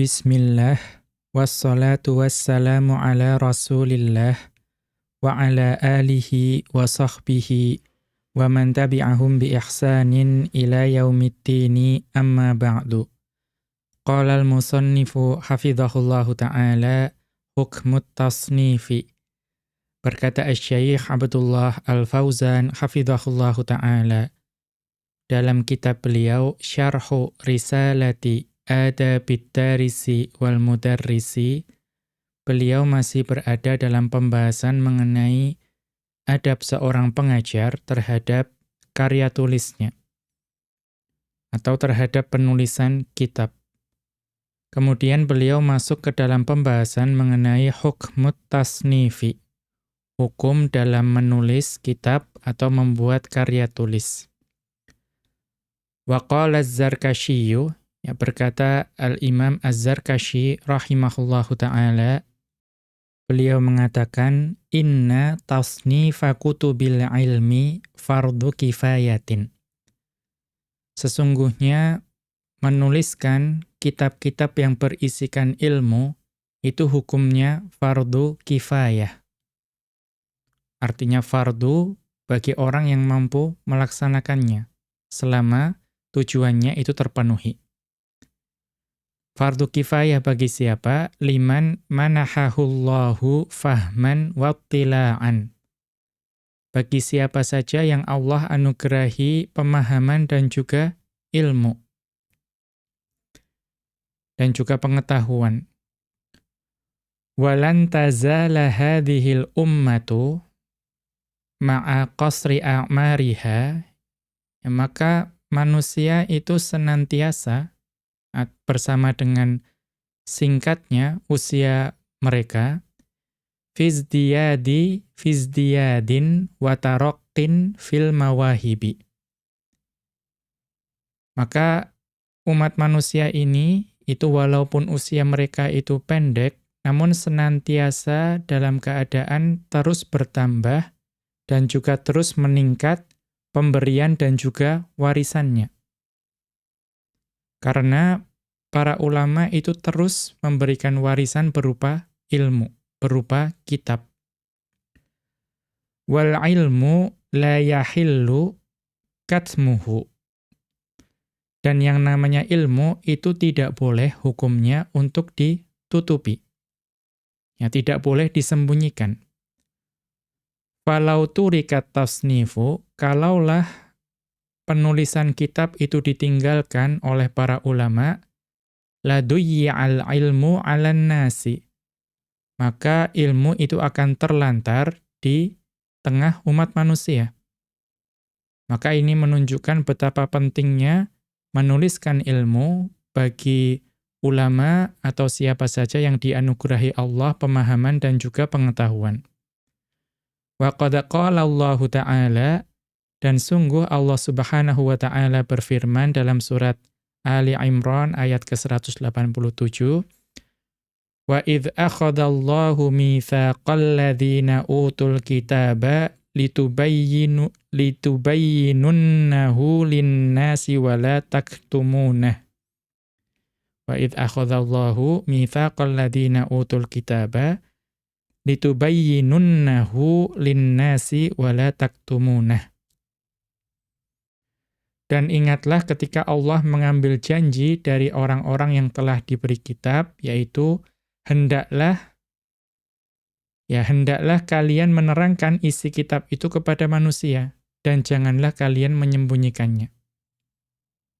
Bismillah, wassalatu wassalamu ala rasulillah, wa ala alihi wa sahbihi, wa man tabi'ahum bi ihsanin ila yaumiddini amma ba'du. Qala al-musannifu hafidhahullahu ta'ala, hukmut tasnifi. Berkata Asy-Syaikh Abdullah Al-Fauzan hafidhahullahu ta'ala, dalam kitab beliau, Syarhu Risalati Adabid Darisi wal Mudarrisi, beliau masih berada dalam pembahasan mengenai adab seorang pengajar terhadap karya tulisnya atau terhadap penulisan kitab. Kemudian beliau masuk ke dalam pembahasan mengenai hukmut tasnifi, hukum dalam menulis kitab atau membuat karya tulis. Wa qala Az-Zarkashiyyu, ya, berkata Al-Imam Az-Zarkashi rahimahullahu ta'ala, beliau mengatakan, inna tasnifa kutubil ilmi fardu kifayatin. Sesungguhnya menuliskan kitab-kitab yang berisikan ilmu, itu hukumnya fardu kifayah. Artinya fardu bagi orang yang mampu melaksanakannya, selama tujuannya itu terpenuhi. Fardu kifayah bagi siapa? Liman manahahullahu fahman wattila'an. Bagi siapa saja yang Allah anugerahi pemahaman dan juga ilmu. Dan juga pengetahuan. Walan tazala hadhil ummatu ma'a qasri a'mariha. Ya, maka manusia itu senantiasa bersama dengan singkatnya usia mereka, fizdiyadin wataroktin fil mawahibi. Maka umat manusia ini itu walaupun usia mereka itu pendek, namun senantiasa dalam keadaan terus bertambah dan juga terus meningkat pemberian dan juga warisannya. Karena para ulama itu terus memberikan warisan berupa ilmu, berupa kitab. Wal ilmu la yahillu katmuhu. Dan yang namanya ilmu itu tidak boleh hukumnya untuk ditutupi. Ya, tidak boleh disembunyikan. Falau turikat tasnifu, kalaulah penulisan kitab itu ditinggalkan oleh para ulama, la duyya'al ilmu 'alan nasi. Maka ilmu itu akan terlantar di tengah umat manusia. Maka ini menunjukkan betapa pentingnya menuliskan ilmu bagi ulama atau siapa saja yang dianugerahi Allah pemahaman dan juga pengetahuan. Wa qad qala Allahu ta'ala, dan sungguh Allah Subhanahu wa ta'ala berfirman dalam surat Ali Imran ayat ke-187, wa idh akhadallahu mitsaqal ladzina utul kitaba litubayyinunnahu lin-nasi wa la taktumunah. Wa idh akhadallahu mitsaqal ladzina utul kitaba litubayyinunnahu lin-nasi wa la taktumunah. Dan ingatlah ketika Allah mengambil janji dari orang-orang yang telah diberi kitab, yaitu hendaklah kalian menerangkan isi kitab itu kepada manusia, dan janganlah kalian menyembunyikannya.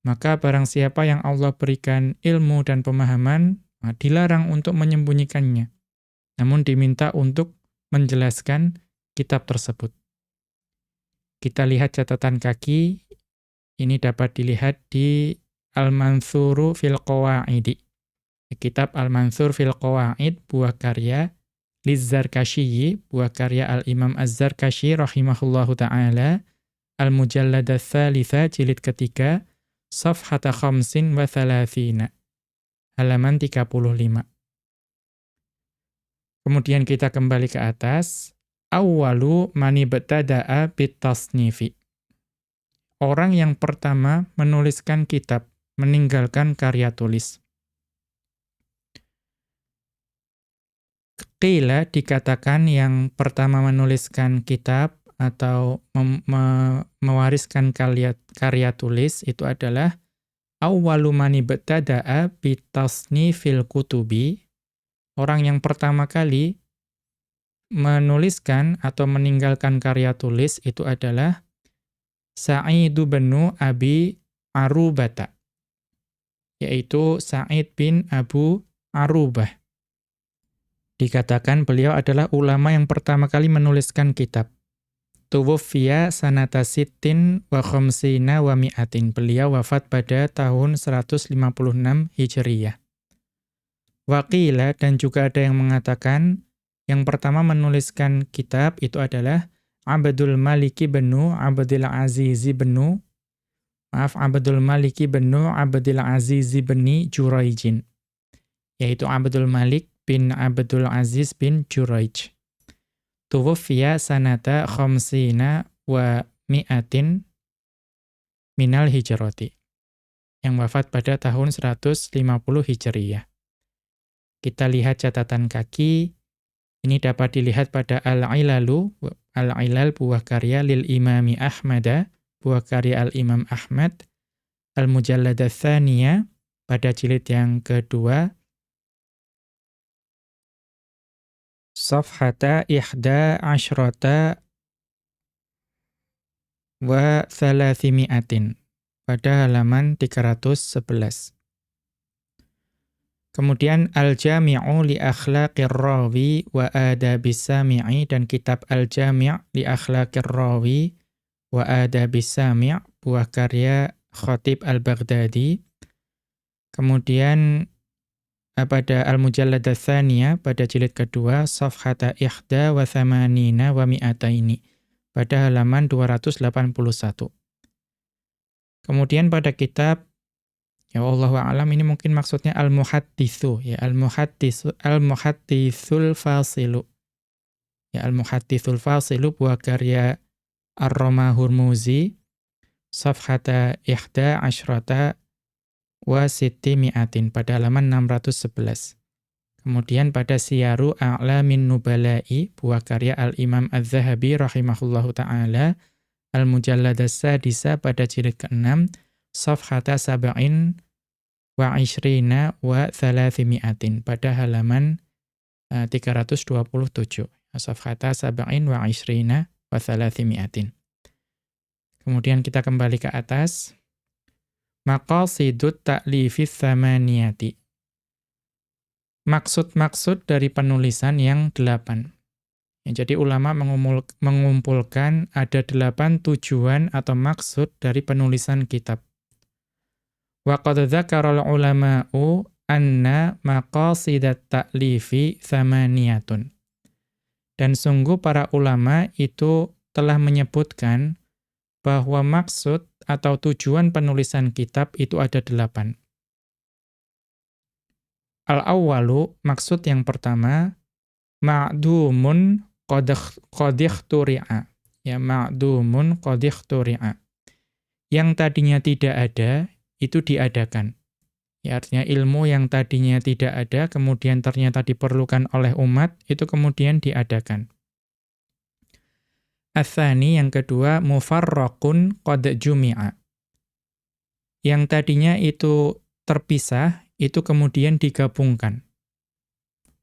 Maka barang siapa yang Allah berikan ilmu dan pemahaman, dilarang untuk menyembunyikannya, namun diminta untuk menjelaskan kitab tersebut. Kita lihat catatan kaki. Ini dapat dilihat di Al-Manthuru fil Qawaidi. Kitab Al-Manthur fil Qawaid, buah karya Liz-Zarkashiyyi, buah karya Al-Imam Az-Zarkashi rahimahullahu ta'ala, Al-Mujallada Tsalitsa, jilid ketiga, Safhata khamsin wa thalathina, halaman 35. Kemudian kita kembali ke atas. Awwalu mani btada'a bit-tasnifi. Orang yang pertama menuliskan kitab, meninggalkan karya tulis. Qila dikatakan yang pertama menuliskan kitab atau mewariskan karya tulis itu adalah awwalu man ibtada'a bitasnifil kutubi, orang yang pertama kali menuliskan atau meninggalkan karya tulis itu adalah Sa'id bin Abi Arubata, yaitu Sa'id bin Abu Arubah. Dikatakan beliau adalah ulama yang pertama kali menuliskan kitab. Tuwuffiya sanata sittin wa khamsina wa mi'atin. Beliau wafat pada tahun 156 Hijriyah. Waqila, dan juga ada yang mengatakan yang pertama menuliskan kitab itu adalah Abdul Maliki benu Abdul Azizi benu Abdul Maliki benu Abdul Azizi beni Juraijin, yaitu Abdul Malik bin Abdul Aziz bin Juraij. Tuwuffiya sanata khamsina wa mi'atin minal hijrati, yang wafat pada tahun 150 Hijriyah. Kita lihat catatan kaki, ini dapat dilihat pada Al-Ilalu, Al-Ilal buah karya lil Imami Ahmada, buah karya Al-Imam Ahmad, Al-Mujallada Tsaniyah, pada jilid yang kedua, Safhata ihda asyrata wa thalathimi'atin, pada halaman 311. Kemudian Al-Jami'u li akhlaqir rawi wa adabis sami'i, dan kitab Al-Jami' li akhlaqir rawi wa adabis sami', buah karya Khatib Al-Baghdadi. Kemudian pada Al-Mujallada Tsaniyah, pada jilid kedua, Safhata ihda wa thamanina wa mi'ataini, pada halaman 281. Kemudian pada kitab, ya wallahu a'lam, ini mungkin maksudnya Al-Muhadditsu, ya Al-Muhadditsul Fasilu. Ya Al-Muhadditsul Fasilu, buah karya Ar-Roma Hurmuzi, Safhata ihda asyrata wa sitti mi'atin, pada halaman 611. Kemudian pada Siyaru A'lamin Nubala'i, buah karya Al-Imam Az-Zahabi rahimahullahu ta'ala, Al-Mujalladas Sadisa, pada jilid ke-6, Safhata sab'in wa ishrina wa thalathimi'atin, pada halaman 327. Safhata sab'in wa ishrina wa thalathimi'atin. Kemudian kita kembali ke atas. Maqasidut ta'lifis tsamaniyati. Maksud-maksud dari penulisan yang 8. Ya, jadi ulama mengumpulkan ada 8 tujuan atau maksud dari penulisan kitab. Wa qad dzakaral ulama'u anna maqasidat ta'lifi tsamaniyatun. Dan sungguh para ulama itu telah menyebutkan bahwa maksud atau tujuan penulisan kitab itu ada 8. Al-awwalu, maksud yang pertama, ma'dumun qad ikhturi'a. Ya, ma'dumun qad ikhturi'a. Yang tadinya tidak ada, itu diadakan. Ya, artinya ilmu yang tadinya tidak ada, kemudian ternyata diperlukan oleh umat, itu kemudian diadakan. Ats-tsani, yang kedua, mufarraqun qad jumi'a. Yang tadinya itu terpisah, itu kemudian digabungkan.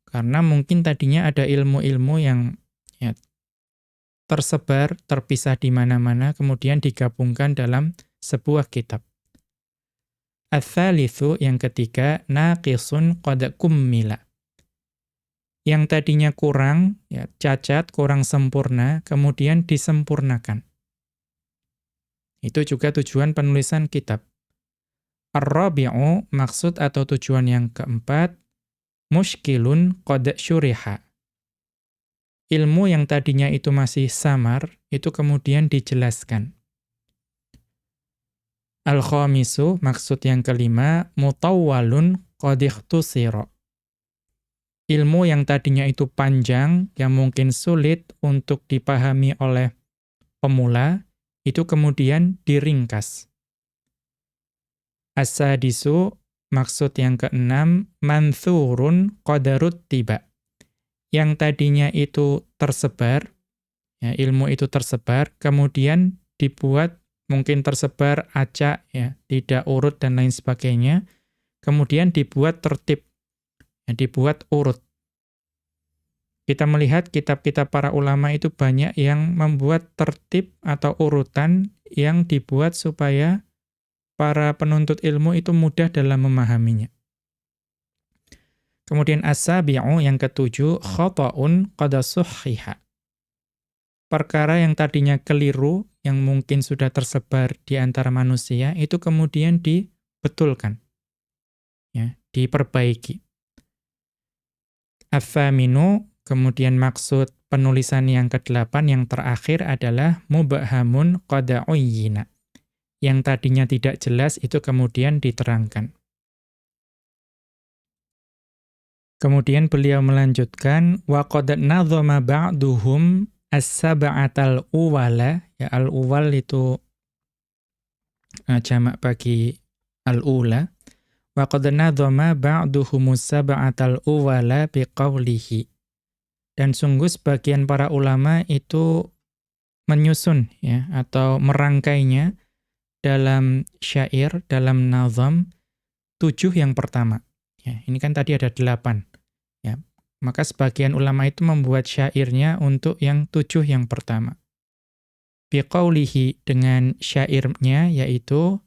Karena mungkin tadinya ada ilmu-ilmu yang ya, tersebar, terpisah di mana-mana, kemudian digabungkan dalam sebuah kitab. Ats-tsalitsu, yang ketiga, naqisun qad kummila. Yang tadinya kurang, ya, cacat, kurang sempurna, kemudian disempurnakan. Itu juga tujuan penulisan kitab. Ar-rabi'u, maksud atau tujuan yang keempat, mushkilun qad syuriha. Ilmu yang tadinya itu masih samar, itu kemudian dijelaskan. Al-khamisu, maksud yang kelima, mutawwalun qad ikhtusira. Ilmu yang tadinya itu panjang, yang mungkin sulit untuk dipahami oleh pemula, itu kemudian diringkas. As-sadisu, maksud yang keenam, manthurun qadarut tiba. yang tadinya itu tersebar, ya, ilmu itu tersebar, kemudian dibuat mungkin tersebar acak, ya, tidak urut dan lain sebagainya, kemudian dibuat tertib, ya, dibuat urut. Kita melihat kitab-kitab para ulama itu banyak yang membuat tertib atau urutan yang dibuat supaya para penuntut ilmu itu mudah dalam memahaminya. Kemudian as-sabi'u yang ketujuh, khata'un qad suhhiha. Perkara yang tadinya keliru, yang mungkin sudah tersebar di antara manusia, itu kemudian dibetulkan, ya, diperbaiki. Ats-tsaminu, kemudian maksud penulisan yang ke-8 yang terakhir adalah mubhamun qad uyyina. Yang tadinya tidak jelas itu kemudian diterangkan. Kemudian beliau melanjutkan wa qad nadhama ba'duhum as-sab'atal uwala, ya, al-uwal itu jamak bagi al-ula. Wa qad nadhama ba'duhum as-sab'atal uwala biqaulihi. Dan sungguh sebagian para ulama itu menyusun, ya, atau merangkainya dalam syair, dalam nazam 7 yang pertama. Ya, ini kan tadi ada 8. Ya, maka sebagian ulama itu membuat syairnya untuk yang 7 yang pertama. Biqaulihi, dengan syairnya, yaitu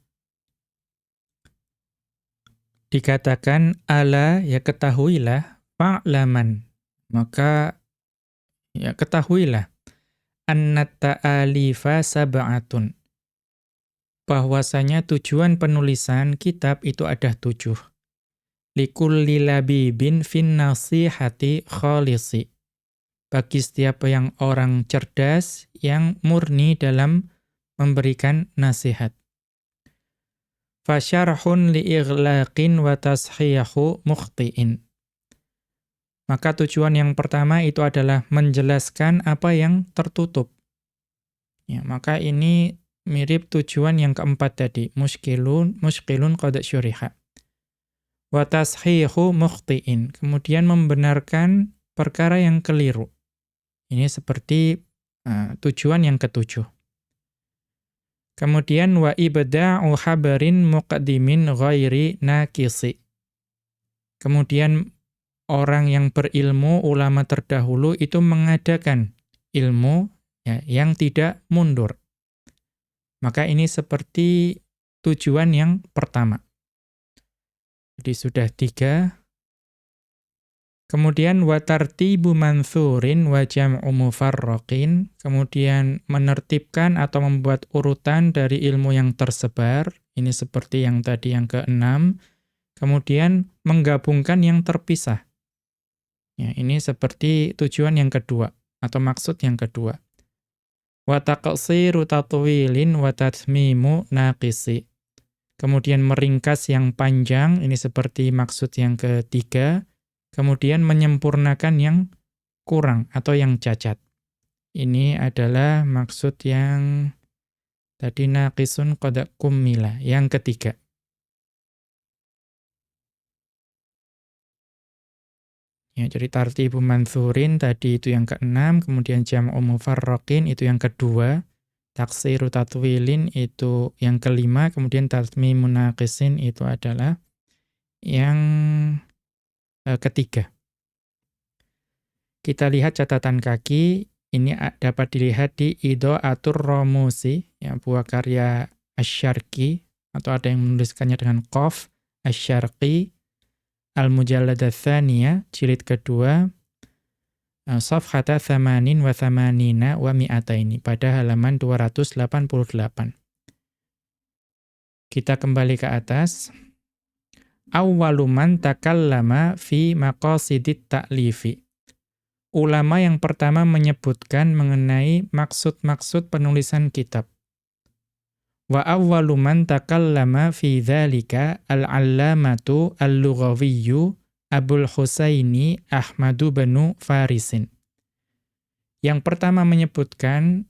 dikatakan ala, ya, ketahuilah, fa'laman, maka, ya, ketahuilah, annat ta'alifa sab'atun, bahwasanya tujuan penulisan kitab itu ada 7. Likulli labibin fin nasihati khalisi. Bagi setiap yang orang cerdas yang murni dalam memberikan nasihat. Fasyarhun li'ighlaqin wa tashiyahu mukhti'in. Maka tujuan yang pertama itu adalah menjelaskan apa yang tertutup. Ya, maka ini mirip tujuan yang keempat tadi, muskilun qad syuriha. Wa tashihu mukhti'in, kemudian membenarkan perkara yang keliru. Ini seperti tujuan yang ketujuh. Kemudian wa ibda'u habarin muqaddimin ghairi naqisi. Kemudian orang yang berilmu, ulama terdahulu itu mengadakan ilmu, ya, yang tidak mundur. Maka ini seperti tujuan yang pertama. Jadi sudah 3. Kemudian wa tartibu manthurin wa jam'u mufarraqin, kemudian menertibkan atau membuat urutan dari ilmu yang tersebar, ini seperti yang tadi yang ke-6. Kemudian menggabungkan yang terpisah. Ya, ini seperti tujuan yang kedua atau maksud yang kedua. Wa taqsiru tatwilin wa tatmimu naqisi. Kemudian meringkas yang panjang, ini seperti maksud yang ketiga. Kemudian menyempurnakan yang kurang atau yang cacat. Ini adalah maksud yang tadi naqisun qad kummila, yang ketiga. Ya, jadi tartibu manthurin tadi itu yang ke-6, kemudian jam'u mufarraqin itu yang kedua. Taksiru tatwilin itu yang ke-5, kemudian tatmimun naqisin itu adalah yang ketiga. Kita lihat catatan kaki, ini dapat dilihat di Idha'atur Ramusi, ya, buah karya Asy-Syarqi, atau ada yang menuliskannya dengan qaf, Asy-Syarqi, Al-Mujallada Tsaniyah, jilid kedua, Safhata Thamanin wa Thamanina wa Mi'ataini, pada halaman 288. Kita kembali ke atas. Awwalu man takallama fi maqasidit ta'lifi. Ulama yang pertama menyebutkan mengenai maksud-maksud penulisan kitab. Wa awwalu man takallama fi dzalika al-'allamatu al-lughawiyyu Abul Husaini Ahmadu banu Farisin. Yang pertama menyebutkan,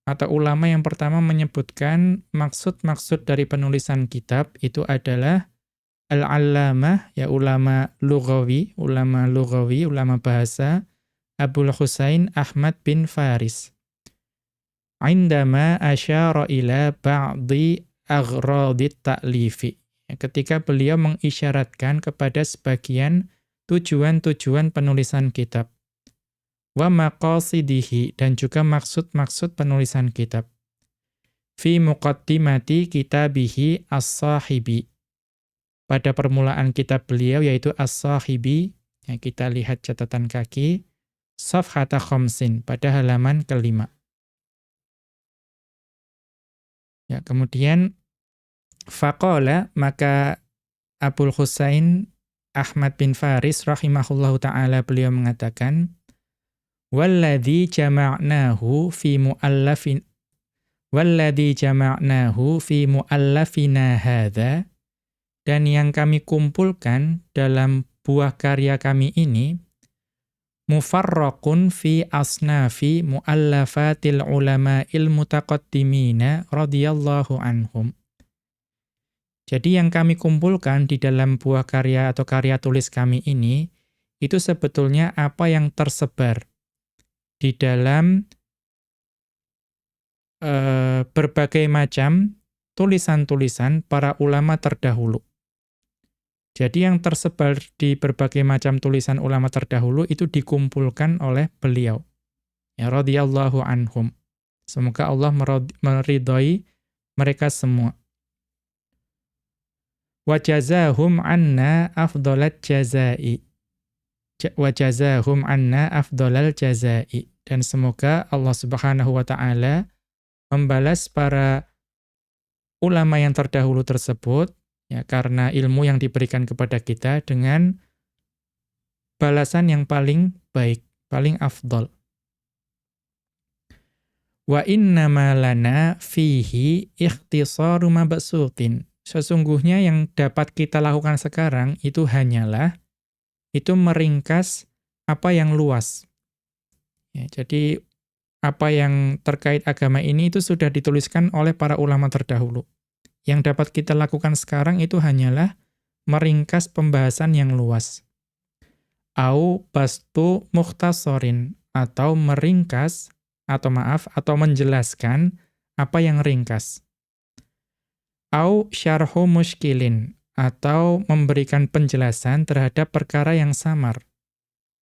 atau ulama yang pertama menyebutkan maksud-maksud dari penulisan kitab itu adalah al-allamah, ya, ulama lughawi, ulama bahasa, Abul Husain Ahmad bin Faris. Indama asyara ila ba'di aghradit ta'lifi. Ketika beliau mengisyaratkan kepada sebagian tujuan-tujuan penulisan kitab. Wa maqasidihi, dan juga maksud-maksud penulisan kitab. Fi muqaddimati kitabihi as-sahibi. Pada permulaan kitab beliau yaitu as-sahibi, yang kita lihat catatan kaki, safhata khamsin, pada halaman ke-5. Ya, kemudian faqala, maka Abul Husain Ahmad bin Faris rahimahullahu ta'ala beliau mengatakan, walladzi jama'nahu fi mu'allafina hadza, dan yang kami kumpulkan dalam buah karya kami ini, mufarraqun fi asnafi mu'allafatil ulama'il mutaqaddimina radhiyallahu anhum. Jadi yang kami kumpulkan di dalam buah karya atau karya tulis kami ini, itu sebetulnya apa yang tersebar di dalam berbagai macam tulisan-tulisan para ulama terdahulu. Jadi yang tersebar di berbagai macam tulisan ulama terdahulu itu dikumpulkan oleh beliau. Ya radhiyallahu anhum. Semoga Allah meridhai mereka semua. Wa jazahum anna afdhalat jazai. Wa jazahum anna afdhalal jazai. Dan semoga Allah Subhanahu wa taala membalas para ulama yang terdahulu tersebut, ya, karena ilmu yang diberikan kepada kita dengan balasan yang paling baik, paling afdal. Wa innama lana fihi ikhtisaru mabsutin. Sesungguhnya yang dapat kita lakukan sekarang itu hanyalah itu meringkas apa yang luas. Ya, jadi apa yang terkait agama ini itu sudah dituliskan oleh para ulama terdahulu. Yang dapat kita lakukan sekarang itu hanyalah meringkas pembahasan yang luas. Au bastu mukhtasarin, atau meringkas, atau menjelaskan apa yang ringkas. Au syarhu muskilin, atau memberikan penjelasan terhadap perkara yang samar.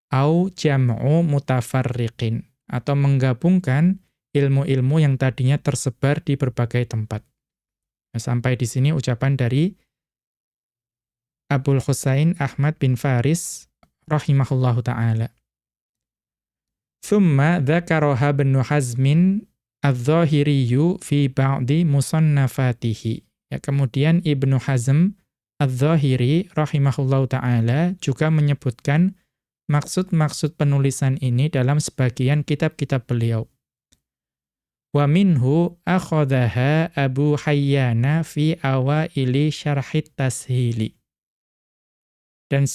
Au jam'u mutafarriqin, atau menggabungkan ilmu-ilmu yang tadinya tersebar di berbagai tempat. Nah, sampai di sini ucapan dari Abul Husain Ahmad bin Faris rahimahullahu ta'ala. Thumma dzakaraha Ibnu Hazmin adz-Dzahiriyyu fi ba'di musannafatihi. Ya, kemudian Ibnu Hazm adz-Dzahiri rahimahullahu ta'ala juga menyebutkan maksud-maksud penulisan ini dalam sebagian kitab-kitab beliau. Wa minhu akhadhaha Abu Hayyana fi awaili syarhit tashili. Dan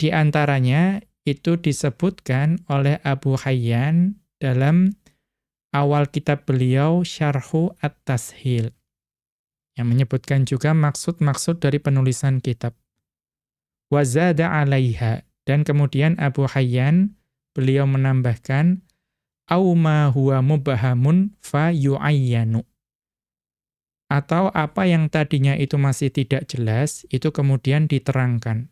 di antaranya itu disebutkan oleh Abu Hayyan dalam awal kitab beliau Syarhu at-Tashil, yang menyebutkan juga maksud-maksud dari penulisan kitab. Wa zada 'alaiha, dan kemudian Abu Hayyan beliau menambahkan au ma huwa mubhamun fa yu'ayyanu, atau apa yang tadinya itu masih tidak jelas itu kemudian diterangkan.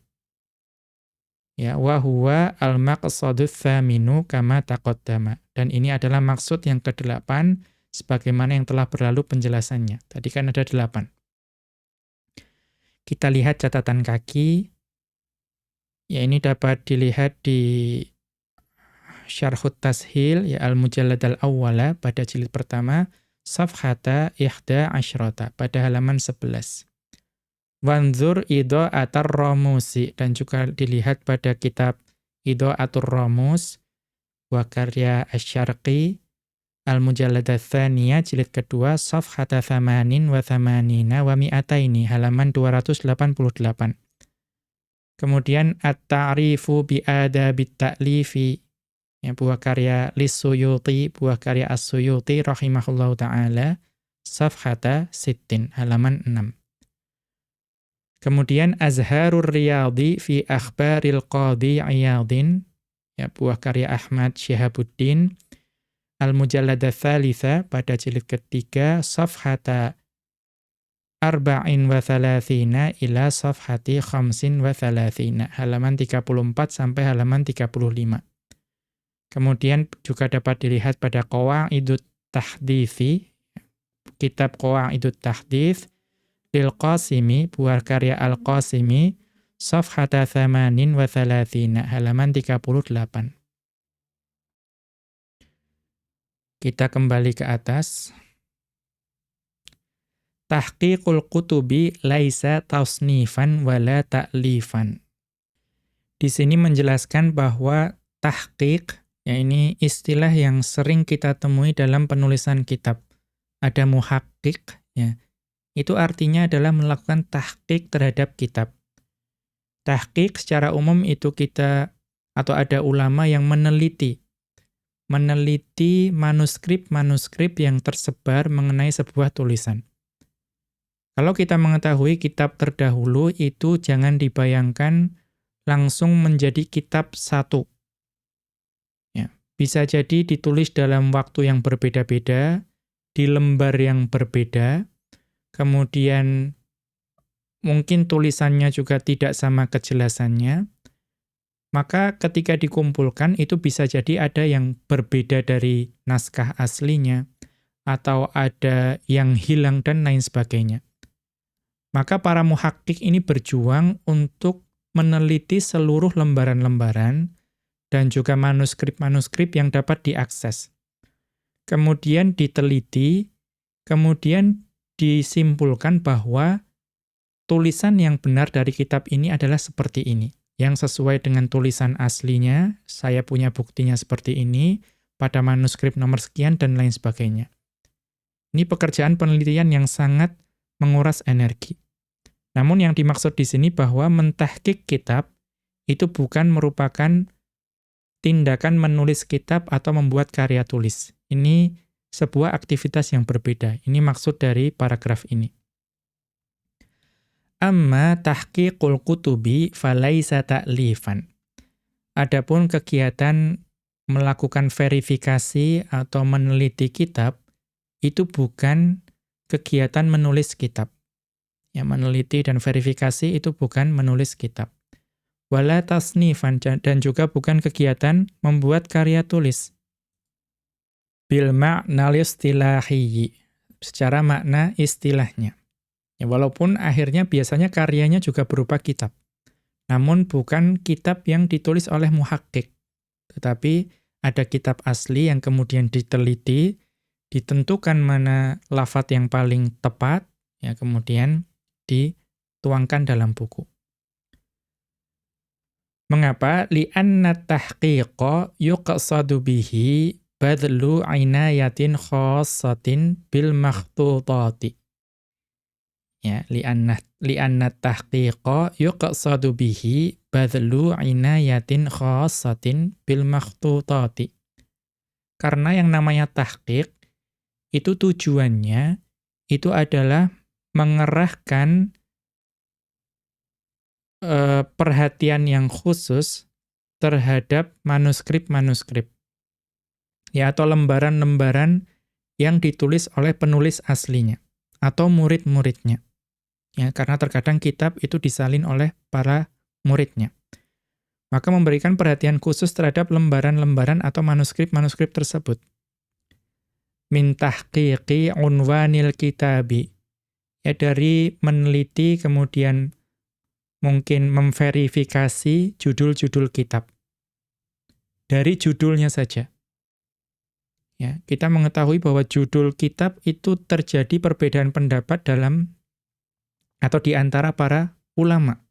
Ya, wa huwa al-maqsadut tsaminu kama taqaddama, dan ini adalah maksud yang ke-8 sebagaimana yang telah berlalu penjelasannya. Tadi kan ada 8. Kita lihat catatan kaki. Ya, ini dapat dilihat di Syarhut Tashil, ya, Al-Mujallad al-Awwala pada jilid pertama, Safhata Ihda Asyrata, pada halaman 11. Wanzur Idha'atur Ramusi, dan juga dilihat pada kitab Idha'atur Ramus, wa karya Asy-Syarqi, Al-Mujallad ats-Tsaniyah, jilid kedua, Safhata Thamanin wa Thamanina wa Mi'ataini, halaman 288. Kemudian At-Ta'rifu bi Adabit Ta'lifi, ya, buah karya Lis-Suyuti, buah karya As-Suyuti rahimahullahu ta'ala, Safhata Sittin, halaman 6. Kemudian Azharur Riyadhi fi Akhbaril Qadhi Iyadin, ya, buah karya Ahmad Syihabuddin, Al-Mujallada Tsalitsa pada jilid ketiga, Safhata arba'in wa thalathina ila safhati khamsin wa thalathina, halaman 34 sampai halaman 35. Kemudian juga dapat dilihat pada Qawaidut Tahditsi, kitab Qawaidut Tahdits, Lil Qasimi, buah karya Al-Qasimi, Safhata thamanin wa thalathina, halaman 38. Kita kembali ke atas. Tahqiqul kutubi laisa tasnifan wala ta'lifan. Di sini menjelaskan bahwa tahqiq, ya, ini istilah yang sering kita temui dalam penulisan kitab. Ada muhaqqiq, ya. Itu artinya adalah melakukan tahqiq terhadap kitab. Tahqiq secara umum itu kita, atau ada ulama yang meneliti manuskrip-manuskrip yang tersebar mengenai sebuah tulisan. Kalau kita mengetahui kitab terdahulu itu jangan dibayangkan langsung menjadi kitab satu. Ya, bisa jadi ditulis dalam waktu yang berbeda-beda, di lembar yang berbeda, kemudian mungkin tulisannya juga tidak sama kejelasannya. Maka ketika dikumpulkan itu bisa jadi ada yang berbeda dari naskah aslinya, atau ada yang hilang dan lain sebagainya. Maka para muhakkik ini berjuang untuk meneliti seluruh lembaran-lembaran dan juga manuskrip-manuskrip yang dapat diakses. Kemudian diteliti, kemudian disimpulkan bahwa tulisan yang benar dari kitab ini adalah seperti ini. Yang sesuai dengan tulisan aslinya, saya punya buktinya seperti ini, pada manuskrip nomor sekian, dan lain sebagainya. Ini pekerjaan penelitian yang sangat menguras energi. Namun yang dimaksud di sini bahwa mentahqiq kitab, itu bukan merupakan tindakan menulis kitab atau membuat karya tulis. Ini sebuah aktivitas yang berbeda. Ini maksud dari paragraf ini. Amma tahqiqul kutubi falaisa ta'lifan. Adapun kegiatan melakukan verifikasi atau meneliti kitab, itu bukan kegiatan menulis kitab. Ya, meneliti dan verifikasi itu bukan menulis kitab. Wala tasnifan, dan juga bukan kegiatan membuat karya tulis. Bil ma'nal istilahiyyi, secara makna istilahnya. Ya, walaupun akhirnya biasanya karyanya juga berupa kitab. Namun bukan kitab yang ditulis oleh muhakkik. Tetapi ada kitab asli yang kemudian diteliti, ditentukan mana lafadz yang paling tepat, ya, kemudian dituangkan dalam buku. Mengapa? Li'anna tahqiqa yuqsadu bihi badlu inayatin khassatin bil makhtutati. Ya, li'anna tahqiqa yuqsadu bihi badlu inayatin khassatin bil makhtutati. Karena yang namanya tahqiq itu tujuannya itu adalah mengerahkan perhatian yang khusus terhadap manuskrip-manuskrip. Ya, atau lembaran-lembaran yang ditulis oleh penulis aslinya atau murid-muridnya. Ya, karena terkadang kitab itu disalin oleh para muridnya. Maka memberikan perhatian khusus terhadap lembaran-lembaran atau manuskrip-manuskrip tersebut. Min tahqiqi unwanil kitabi. Ya, dari meneliti kemudian mungkin memverifikasi judul-judul kitab. Dari judulnya saja. Ya, kita mengetahui bahwa judul kitab itu terjadi perbedaan pendapat dalam atau di antara para ulama.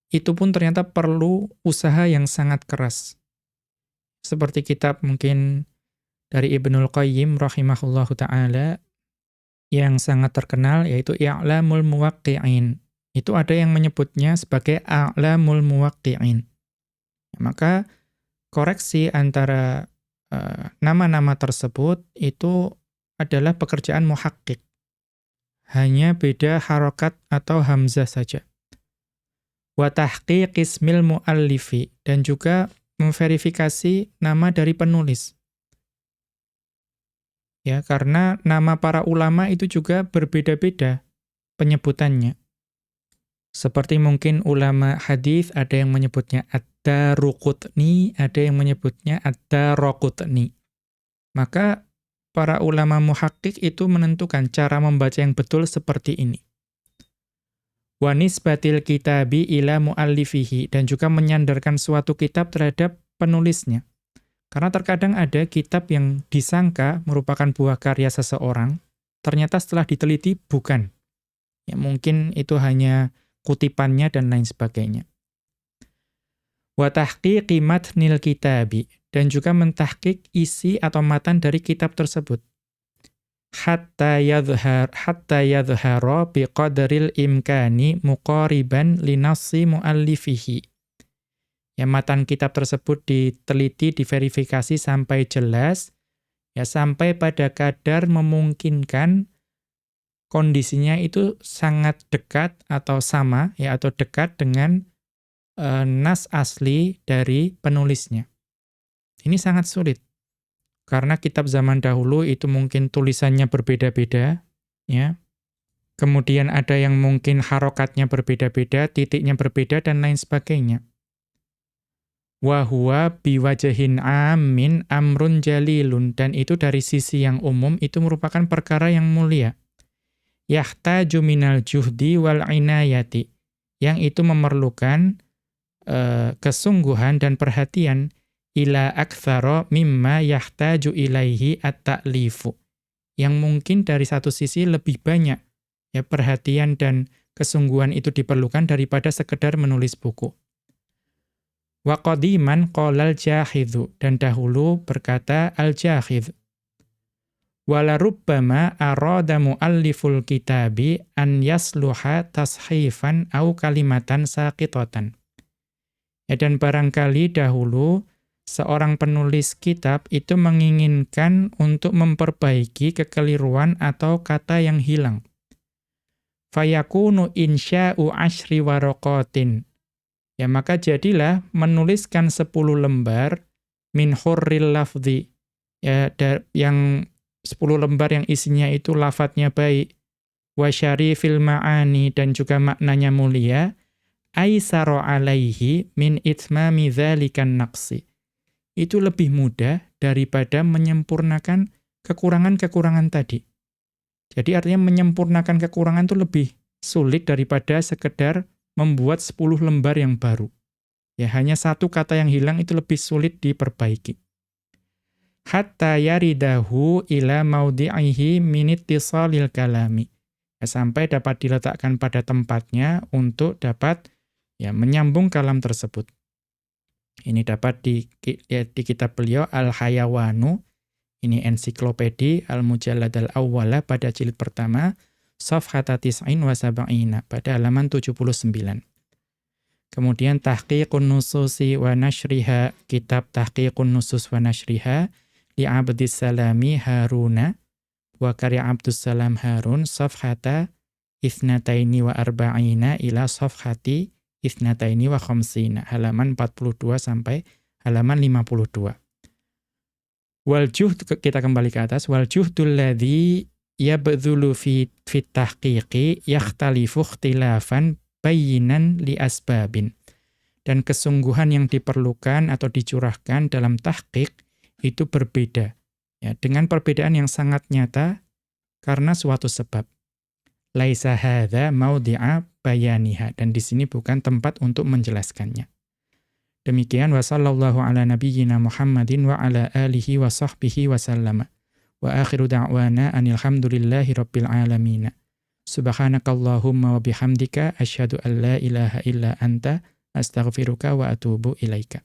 Itu pun ternyata perlu usaha yang sangat keras. Seperti kitab mungkin dari Ibnul Qayyim rahimahullahu ta'ala yang sangat terkenal, yaitu I'lamul Muwaqqi'in. Itu ada yang menyebutnya sebagai A'lamul Muwaqqi'in. Maka koreksi antara nama-nama tersebut itu adalah pekerjaan muhakkik. Hanya beda harokat atau hamzah saja. Wa tahqiq ismil muallifi, dan juga memverifikasi nama dari penulis. Ya, karena nama para ulama itu juga berbeda-beda penyebutannya. Seperti mungkin ulama hadis ada yang menyebutnya ad-Daruqutni, ada yang menyebutnya ad-Daraqutni. Maka para ulama muhakkik itu menentukan cara membaca yang betul seperti ini. Wa nisbatil kitabi ila muallifihi, dan juga menyandarkan suatu kitab terhadap penulisnya. Karena terkadang ada kitab yang disangka merupakan buah karya seseorang, ternyata setelah diteliti bukan. Ya mungkin itu hanya kutipannya dan lain sebagainya. Wa tahqiqi matnil kitabi, dan juga mentahqiq isi atau matan dari kitab tersebut. Hatta yadhhara biqadril imkani muqariban linassi muallifihi. Ya, matan kitab tersebut diteliti, diverifikasi sampai jelas, ya sampai pada kadar memungkinkan kondisinya itu sangat dekat atau sama, ya atau dekat dengan nas asli dari penulisnya. Ini sangat sulit. Karena kitab zaman dahulu itu mungkin tulisannya berbeda-beda, ya. Kemudian ada yang mungkin harokatnya berbeda-beda, titiknya berbeda, dan lain sebagainya. Wa huwa biwajahin amin amrun jalilun, dan itu dari sisi yang umum itu merupakan perkara yang mulia. Yahtaju minal juhdi wal inayati, yang itu memerlukan kesungguhan dan perhatian ila aktsara mimma yahtaju ilaihi at-ta'lifu, yang mungkin dari satu sisi lebih banyak ya perhatian dan kesungguhan itu diperlukan daripada sekedar menulis buku. Wa qadiman qala al-Jahidhu, dan dahulu berkata al-Jahidh, wala rubbama arada mualliful kitabi an yasluha tashifan au kalimatan saqitatan. Ya, dan barangkali dahulu seorang penulis kitab itu menginginkan untuk memperbaiki kekeliruan atau kata yang hilang. Fayakunu insya'u asyri waraqatin. Ya, maka jadilah menuliskan 10 lembar min hurril lafzi. Ya, yang 10 lembar yang isinya itu lafadznya baik, wa syarifil ma'ani, dan juga maknanya mulia, aisaru alaihi min itmami dzalikan naqsi. Itu lebih mudah daripada menyempurnakan kekurangan-kekurangan tadi. Jadi artinya menyempurnakan kekurangan itu lebih sulit daripada sekedar membuat 10 lembar yang baru. Ya, hanya satu kata yang hilang itu lebih sulit diperbaiki. Hatta yaridahu ila maudhi'ihi min ittisalil kalami. Ya, sampai dapat diletakkan pada tempatnya untuk dapat ya menyambung kalam tersebut. Ini dapat di kitab beliau Al-Hayawanu, ini ensiklopedi Al-Mujallad Al-Awwala pada jilid pertama, Safhata Tis'in wa Sab'ina, pada halaman 79. Kemudian Tahqiqun Nususi wa Nashriha, kitab Tahqiqun Nusus wa Nashriha, li Abdis Salami Haruna, wa karya Abdus Salam Harun, Safhata Ithnataini wa Arba'ina ila Safhati Ithnataini wa Khamsina, halaman 42 sampai halaman 52. Wal juhd, kita kembali ke atas, wal juhdul ladzi yabdhulu fi tahqiqi yakhtalifu ikhtilafan bayyinan li asbabin. Dan kesungguhan yang diperlukan atau dicurahkan dalam tahqiq itu berbeda, ya, dengan perbedaan yang sangat nyata karena suatu sebab. Laisa hadza maudhi'a bayaniha, dan di sini bukan tempat untuk menjelaskannya. Demikian wa sallallahu ala nabiyyina Muhammadin wa ala alihi wa sahbihi wa sallama. Wa akhiru da'wana anil hamdulillahi rabbil alamin. Subhanakallahumma wa bihamdika asyhadu an la ilaha illa anta astaghfiruka wa atubu ilaika.